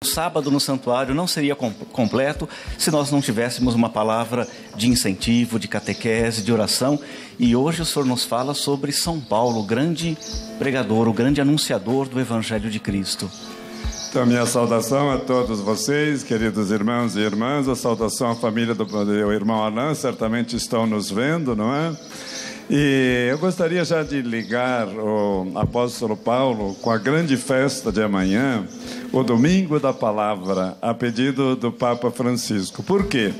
sábado no santuário não seria completo se nós não tivéssemos uma palavra de incentivo, de catequese, de oração. E hoje o Senhor nos fala sobre São Paulo, o grande pregador, o grande anunciador do Evangelho de Cristo. Então, minha saudação a todos vocês, queridos irmãos e irmãs, a saudação à família do irmão Alain, certamente estão nos vendo, não é? E eu gostaria já de ligar o apóstolo Paulo com a grande festa de amanhã, o Domingo da Palavra, a pedido do Papa Francisco. Por quê?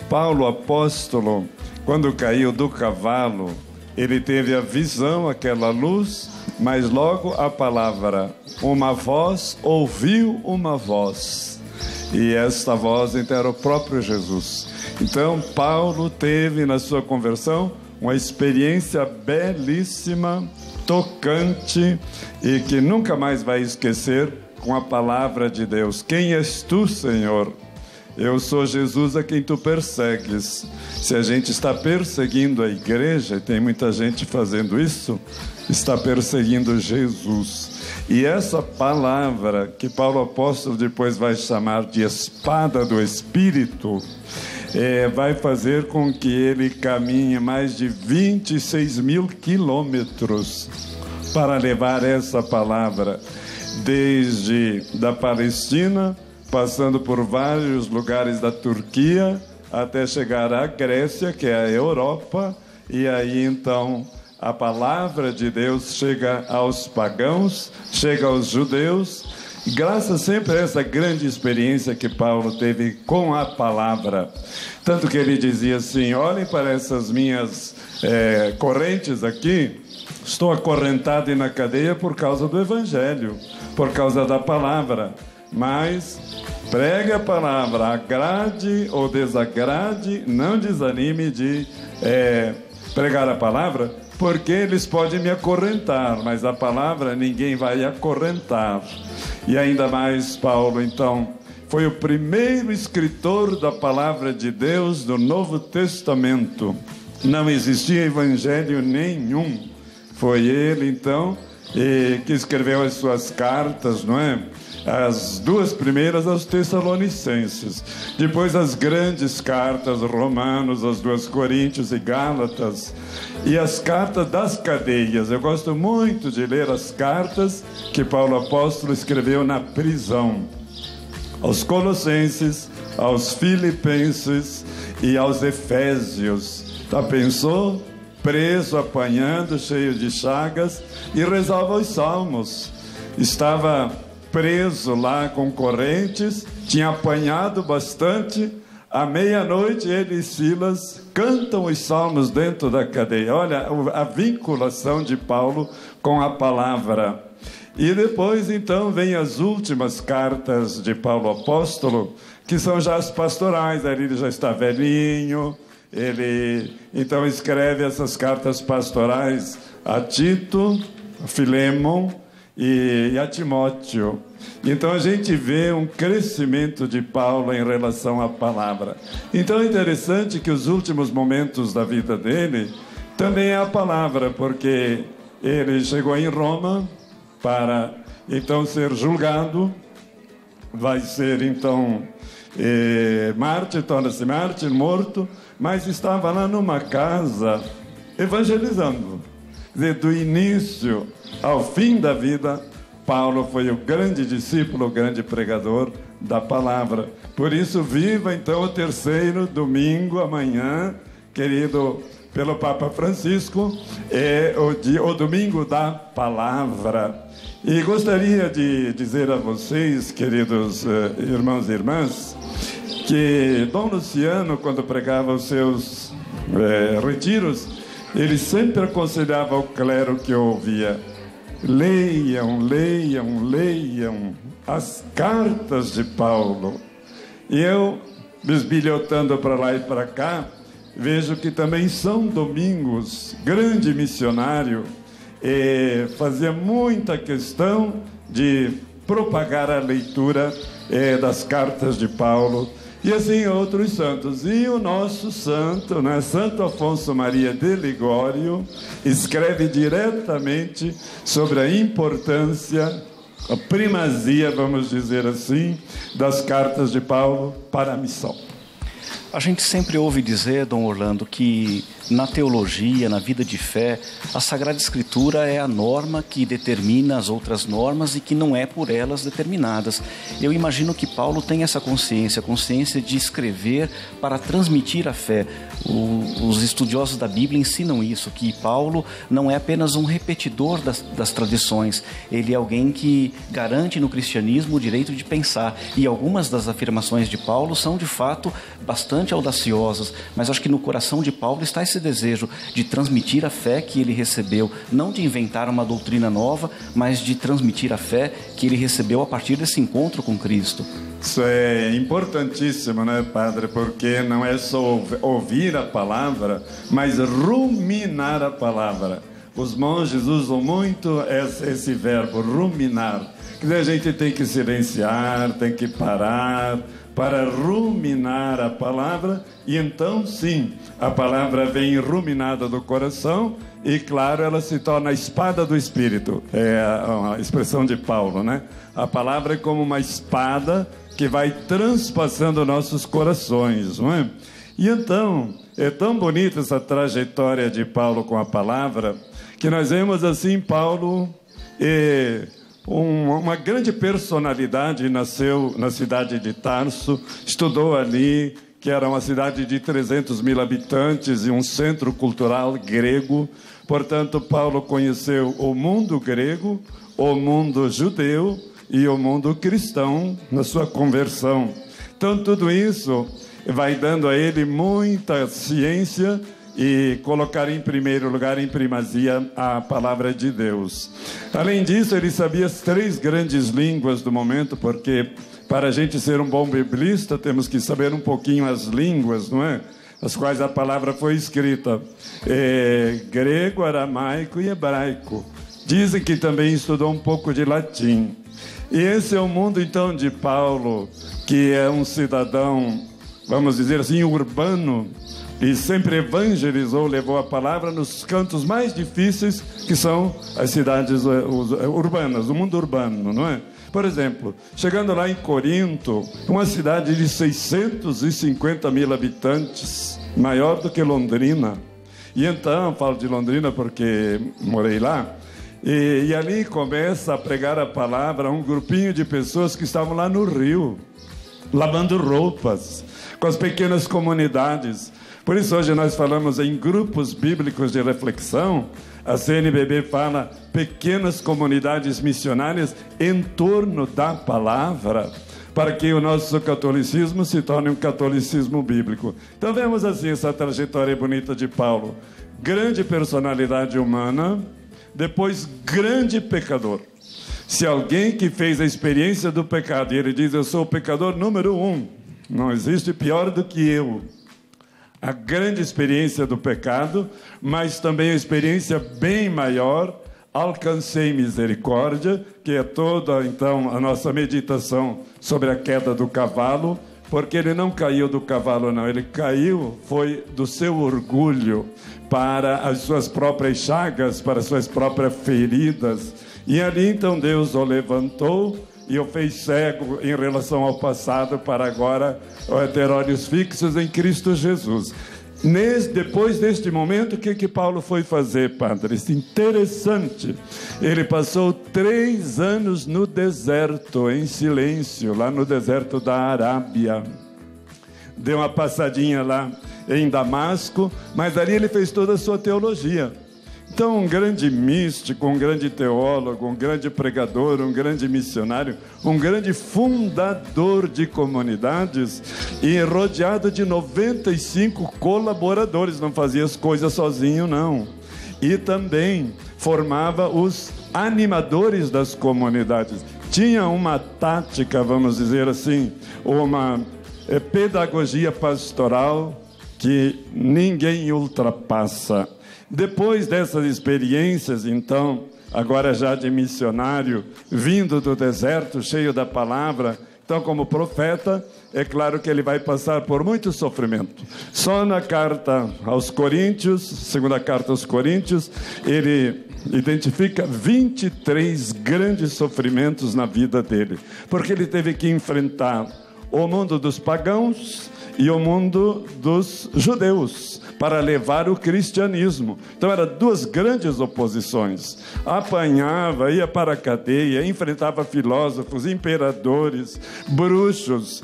Paulo, apóstolo, quando caiu do cavalo, ele teve a visão, aquela luz, mas logo a palavra, uma voz, ouviu uma voz. E esta voz, então, era o próprio Jesus. Então, Paulo teve na sua conversão uma experiência belíssima, tocante e que nunca mais vai esquecer com a palavra de Deus. Quem és tu, Senhor? Eu sou Jesus a quem tu persegues. Se a gente está perseguindo a igreja, e tem muita gente fazendo isso, está perseguindo Jesus. E essa palavra, que Paulo apóstolo depois vai chamar de espada do Espírito, vai fazer com que ele caminhe mais de 26 mil quilômetros para levar essa palavra, desde da Palestina, passando por vários lugares da Turquia, até chegar à Grécia, que é a Europa, e aí então a palavra de Deus chega aos pagãos, chega aos judeus, graças sempre a essa grande experiência que Paulo teve com a palavra. Tanto que ele dizia assim: olhem para essas minhas correntes aqui, estou acorrentado e na cadeia por causa do Evangelho, por causa da palavra. Mas pregue a palavra, agrade ou desagrade, não desanime de pregar a palavra, porque eles podem me acorrentar, mas a palavra ninguém vai acorrentar. E ainda mais Paulo, então, foi o primeiro escritor da palavra de Deus do Novo Testamento. Não existia evangelho nenhum. Foi ele, então, que escreveu as suas cartas, não é? As duas primeiras aos Tessalonicenses, depois as grandes cartas, Romanos, as duas Coríntios e Gálatas, e as cartas das cadeias. Eu gosto muito de ler as cartas que Paulo apóstolo escreveu na prisão, aos Colossenses, aos Filipenses e aos Efésios. Já pensou? Preso, apanhando, cheio de chagas, e rezava os salmos. Estava preso lá com correntes, tinha apanhado bastante. À meia-noite ele e Silas cantam os salmos dentro da cadeia. Olha a vinculação de Paulo com a palavra. E depois então vem as últimas cartas de Paulo apóstolo, que são já as pastorais. Ali ele já está velhinho, ele então escreve essas cartas pastorais a Tito, a Filemon e a Timóteo. Então a gente vê um crescimento de Paulo em relação à palavra. Então é interessante que os últimos momentos da vida dele também é a palavra, porque ele chegou em Roma para então ser julgado, vai ser então mártir, torna-se mártir, morto, mas estava lá numa casa evangelizando. Quer dizer, do início ao fim da vida, Paulo foi o grande discípulo, o grande pregador da palavra. Por isso, viva então o terceiro domingo, amanhã, querido pelo Papa Francisco, é o domingo da palavra. E gostaria de dizer a vocês, queridos irmãos e irmãs, que Dom Luciano, quando pregava os seus retiros, ele sempre aconselhava ao clero que ouvia: leiam, leiam, leiam as cartas de Paulo. E eu, bisbilhotando para lá e para cá, vejo que também São Domingos, grande missionário, fazia muita questão de propagar a leitura das cartas de Paulo. E assim outros santos. E o nosso santo, né, Santo Afonso Maria de Ligório, escreve diretamente sobre a importância a primazia, vamos dizer assim, das cartas de Paulo para a missão. A gente sempre ouve dizer, Dom Orlando, que na teologia, na vida de fé, a Sagrada Escritura é a norma que determina as outras normas e que não é por elas determinadas. Eu imagino que Paulo tem essa consciência de escrever para transmitir a fé. Os estudiosos da Bíblia ensinam isso, que Paulo não é apenas um repetidor das tradições, ele é alguém que garante no cristianismo o direito de pensar. E algumas das afirmações de Paulo são, de fato, bastante audaciosas, mas acho que no coração de Paulo está esse desejo de transmitir a fé que ele recebeu, não de inventar uma doutrina nova, mas de transmitir a fé que ele recebeu a partir desse encontro com Cristo. Isso é importantíssimo, né, Padre? Porque não é só ouvir a palavra, mas ruminar a palavra. Os monges usam muito esse verbo, ruminar. Que a gente tem que silenciar, tem que parar para ruminar a palavra, e então sim, a palavra vem ruminada do coração e, claro, ela se torna a espada do Espírito. É a expressão de Paulo, né? A palavra é como uma espada que vai transpassando nossos corações, não é? E então, é tão bonita essa trajetória de Paulo com a palavra, que nós vemos assim, Paulo uma grande personalidade, nasceu na cidade de Tarso, estudou ali, que era uma cidade de 300 mil habitantes e um centro cultural grego. Portanto, Paulo conheceu o mundo grego, o mundo judeu e o mundo cristão na sua conversão. Então, tudo isso vai dando a ele muita ciência e colocar em primeiro lugar, em primazia, a palavra de Deus. Além disso, ele sabia as 3 grandes línguas do momento, porque para a gente ser um bom biblista, temos que saber um pouquinho as línguas, não é? As quais a palavra foi escrita. Grego, aramaico e hebraico. Dizem que também estudou um pouco de latim. E esse é o mundo, então, de Paulo, que é um cidadão, vamos dizer assim, urbano, e sempre evangelizou, levou a palavra nos cantos mais difíceis, que são as cidades urbanas, o mundo urbano, não é? Por exemplo, chegando lá em Corinto, uma cidade de 650 mil habitantes, maior do que Londrina. E então, falo de Londrina porque morei lá, e ali começa a pregar a palavra um grupinho de pessoas que estavam lá no rio, lavando roupas, com as pequenas comunidades. Por isso hoje nós falamos em grupos bíblicos de reflexão. A CNBB fala pequenas comunidades missionárias em torno da palavra, para que o nosso catolicismo se torne um catolicismo bíblico. Então vemos assim essa trajetória bonita de Paulo. Grande personalidade humana, depois grande pecador. Se alguém que fez a experiência do pecado, e ele diz, eu sou o pecador número 1, não existe pior do que eu. A grande experiência do pecado, mas também a experiência bem maior, alcancei misericórdia, que é toda, então, a nossa meditação sobre a queda do cavalo, porque ele não caiu do cavalo, não, ele caiu, foi do seu orgulho para as suas próprias chagas, para as suas próprias feridas, e ali, então, Deus o levantou, e o fez cego em relação ao passado, para agora ter olhos fixos em Cristo Jesus. Depois deste momento, o que Paulo foi fazer, Padre? Isso é interessante. Ele passou 3 anos no deserto, em silêncio, lá no deserto da Arábia. Deu uma passadinha lá em Damasco, mas ali ele fez toda a sua teologia. Então, um grande místico, um grande teólogo, um grande pregador, um grande missionário, um grande fundador de comunidades e rodeado de 95 colaboradores, não fazia as coisas sozinho, não. E também formava os animadores das comunidades. Tinha uma tática, vamos dizer assim, uma pedagogia pastoral que ninguém ultrapassa. Depois dessas experiências, então, agora já de missionário, vindo do deserto, cheio da palavra, então como profeta, é claro que ele vai passar por muito sofrimento. Só na carta aos Coríntios, segunda carta aos Coríntios, ele identifica 23 grandes sofrimentos na vida dele, porque ele teve que enfrentar o mundo dos pagãos e o mundo dos judeus para levar o cristianismo. Então eram duas grandes oposições. Apanhava, ia para a cadeia, enfrentava filósofos, imperadores, bruxos,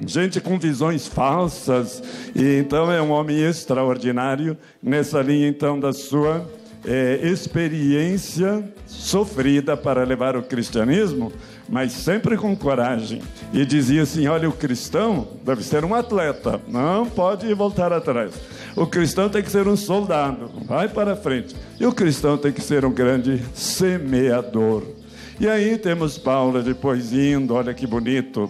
gente com visões falsas. E então é um homem extraordinário nessa linha então da sua experiência sofrida para levar o cristianismo, mas sempre com coragem. E dizia assim: olha, o cristão deve ser um atleta, não pode voltar atrás. O cristão tem que ser um soldado, vai para frente. E o cristão tem que ser um grande semeador. E aí temos Paulo depois indo, olha que bonito,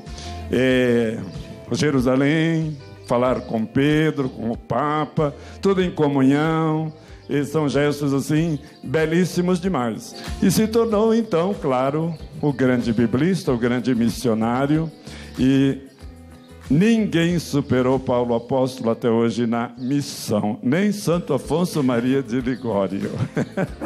Jerusalém, falar com Pedro, com o Papa, tudo em comunhão. E são gestos assim belíssimos demais. E se tornou então, claro, o grande biblista, o grande missionário. E ninguém superou Paulo apóstolo até hoje na missão, nem Santo Afonso Maria de Ligório.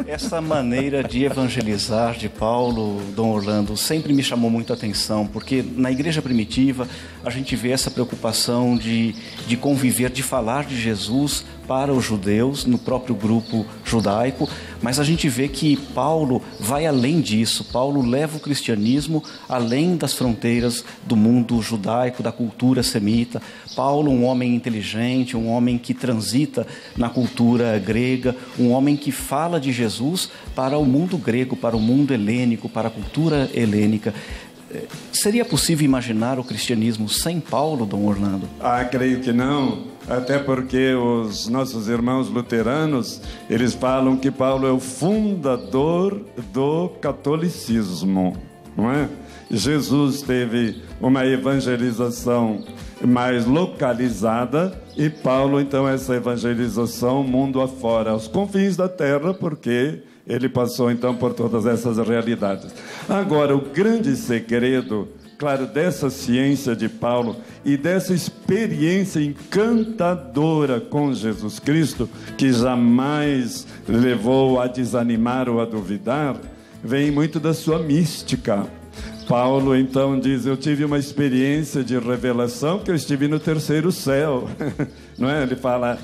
Essa maneira de evangelizar de Paulo, Dom Orlando, sempre me chamou muito a atenção, porque na igreja primitiva a gente vê essa preocupação de conviver, de falar de Jesus para os judeus, no próprio grupo judaico, mas a gente vê que Paulo vai além disso. Paulo leva o cristianismo além das fronteiras do mundo judaico, da cultura semita. Paulo, um homem inteligente, um homem que transita na cultura grega, um homem que fala de Jesus para o mundo grego, para o mundo helênico, para a cultura helênica. Seria possível imaginar o cristianismo sem Paulo, Dom Orlando? Creio que não, até porque os nossos irmãos luteranos, eles falam que Paulo é o fundador do catolicismo, não é? Jesus teve uma evangelização mais localizada e Paulo, então, essa evangelização mundo afora, aos confins da terra, porque ele passou, então, por todas essas realidades. Agora, o grande segredo, claro, dessa ciência de Paulo e dessa experiência encantadora com Jesus Cristo, que jamais levou a desanimar ou a duvidar, vem muito da sua mística. Paulo, então, diz: eu tive uma experiência de revelação que eu estive no terceiro céu. Não é? Ele fala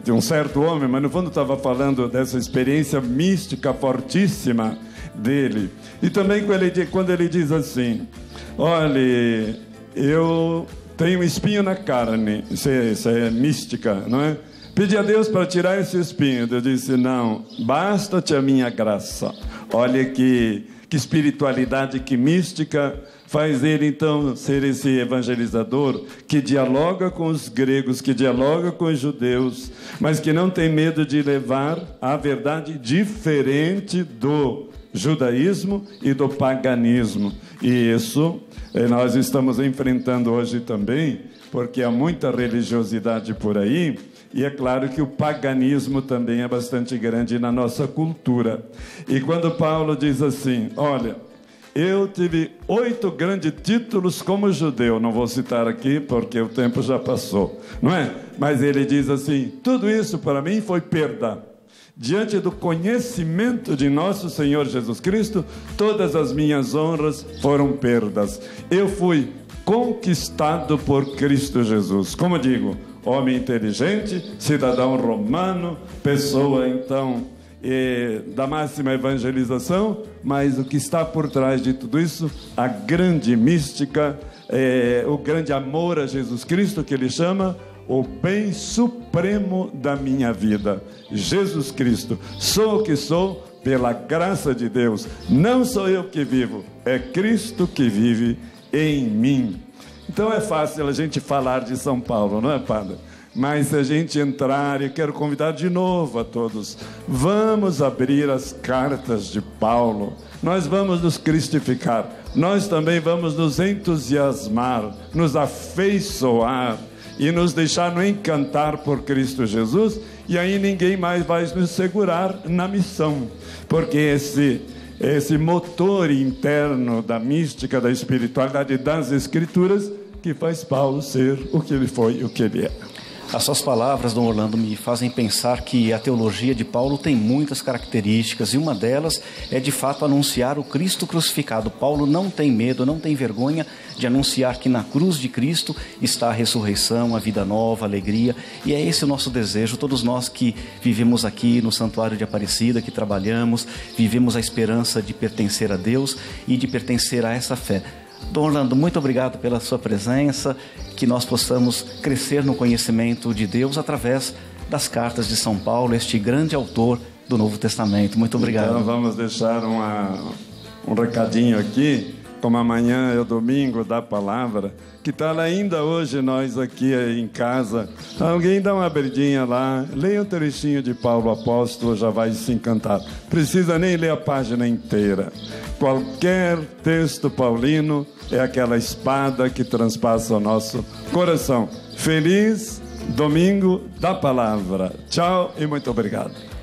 de um certo homem, mas no fundo estava falando dessa experiência mística fortíssima dele. E também quando ele diz assim: olha, eu tenho um espinho na carne, isso é mística, não é? Pedi a Deus para tirar esse espinho. Deus disse: não, basta-te a minha graça. Olha que espiritualidade, que mística faz ele então ser esse evangelizador que dialoga com os gregos, que dialoga com os judeus, mas que não tem medo de levar a verdade diferente do judaísmo e do paganismo. E isso nós estamos enfrentando hoje também, porque há muita religiosidade por aí. E é claro que o paganismo também é bastante grande na nossa cultura. E quando Paulo diz assim: olha, eu tive 8 grandes títulos como judeu, não vou citar aqui porque o tempo já passou, não é? Mas ele diz assim: tudo isso para mim foi perda. Diante do conhecimento de nosso Senhor Jesus Cristo, todas as minhas honras foram perdas. Eu fui conquistado por Cristo Jesus. Como digo, homem inteligente, cidadão romano, pessoa então da máxima evangelização, mas o que está por trás de tudo isso, a grande mística, o grande amor a Jesus Cristo, que ele chama o bem supremo da minha vida. Jesus Cristo, sou o que sou pela graça de Deus, não sou eu que vivo, é Cristo que vive em mim. Então é fácil a gente falar de São Paulo, não é, padre? Mas se a gente entrar, e quero convidar de novo a todos, vamos abrir as cartas de Paulo, nós vamos nos cristificar, nós também vamos nos entusiasmar, nos afeiçoar e nos deixar nos encantar por Cristo Jesus, e aí ninguém mais vai nos segurar na missão, porque esse motor interno da mística, da espiritualidade das Escrituras, que faz Paulo ser o que ele foi e o que ele é. As suas palavras, Dom Orlando, me fazem pensar que a teologia de Paulo tem muitas características e uma delas é, de fato, anunciar o Cristo crucificado. Paulo não tem medo, não tem vergonha de anunciar que na cruz de Cristo está a ressurreição, a vida nova, a alegria, e é esse o nosso desejo. Todos nós que vivemos aqui no Santuário de Aparecida, que trabalhamos, vivemos a esperança de pertencer a Deus e de pertencer a essa fé. Dom Orlando, muito obrigado pela sua presença, que nós possamos crescer no conhecimento de Deus através das cartas de São Paulo, este grande autor do Novo Testamento. Muito obrigado. Então vamos deixar um recadinho aqui, como amanhã é o domingo da palavra, que tal ainda hoje nós aqui em casa, alguém dá uma abridinha lá, leia um trechinho de Paulo Apóstolo, já vai se encantar. Precisa nem ler a página inteira. Qualquer texto paulino é aquela espada que transpassa o nosso coração. Feliz domingo da palavra. Tchau e muito obrigado.